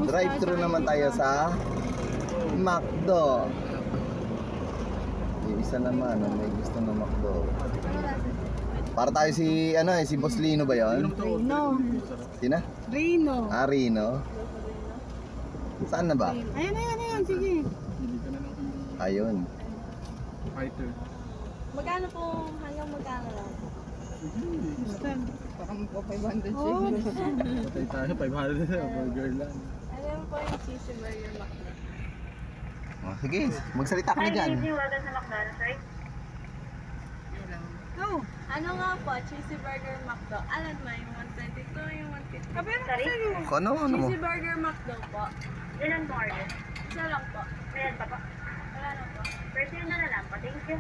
Drive-thru naman tayo sa McDo. Yung isa naman, may gusto ng McDo. Para tayo si, si Boss Lino ba yun? Rino. Sina? Rino. Ah, Rino. Saan na ba? Ayan, sige. Ayun. Fighter. Magkano po, hanggang magkano lang? Parang po 500 Oh. Patay tayo, 500 na, burger lang. Alam po yung cheesy burger McDo. Oh, sige, magsalita ka na dyan. Welcome sa McDonald's, right? Oh, Ano nga po, cheesy burger McDo? Alan mo, yung 122, yung 150. kapero ka sa'yo. Ano mo? Cheesy burger McDo po. Ilan po order? Isa lang po. Ilan pa po? Wala na po. First yun na lang po. Thank you.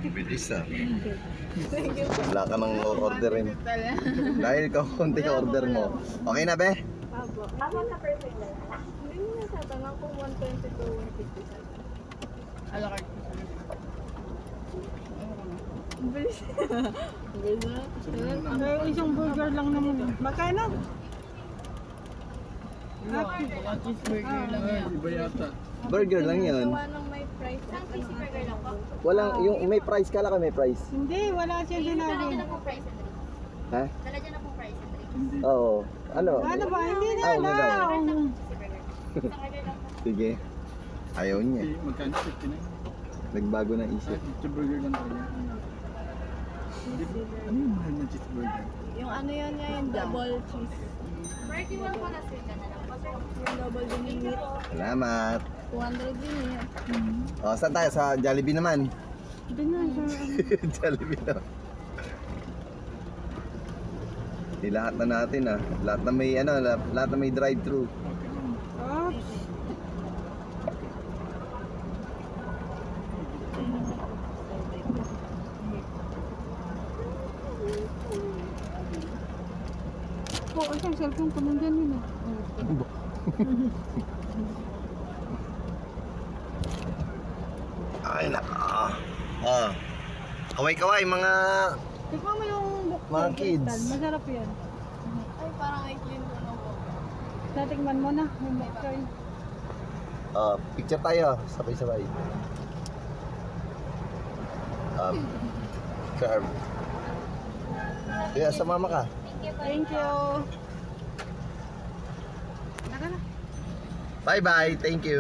Bilis ah. Wala ka nang orderin. Dahil kaunti ka order mo. Okay na, be? Apo. Ako sa first yun na lang. Hindi mo nasatanong kung 122, 150 sa Alakart. Bilis. Bilis na. Isang burger lang naman. Magkano? Cheeseburger lang yan. Iba yata. Burger lang yun. Gawa ng may price. Isang cheeseburger lang po. Walang, yung may price, kala ka may price. Hindi, wala siya sinabi. price and drink. Ha? Dala dyan na po price and drink. Oo. Ano? Ano ba? Hindi na wala daw. alam. Cheeseburger. Isang order lang po. Sige. Ayaw niya. Magkano? 59? Nagbago na isip. Cheeseburger lang tayo. Ano yung mahal na cheeseburger? Yung ano yun nga, yung double cheese. 31 po na sweet ka na lang po, sir. Yung double din yung meat. Salamat. 200 din yun. O, saan tayo? Sa Jollibee naman. Hindi na siya. Jollibee na. Di lahat na natin ah. Lahat na may lahat na may drive-thru. Oops. Po, ang cellphone ko nandyan yun ah. Ay nako. Oh. Kaway-kaway mga Tikman mo yung Mga kids. Masarap yan. Ay, parang itlin ko na po. Natikman mo na. May McCoy. Picture tayo, sabay-sabay. Carb. Kaya sa mama ka. Thank you. Naka na. Bye-bye. Thank you.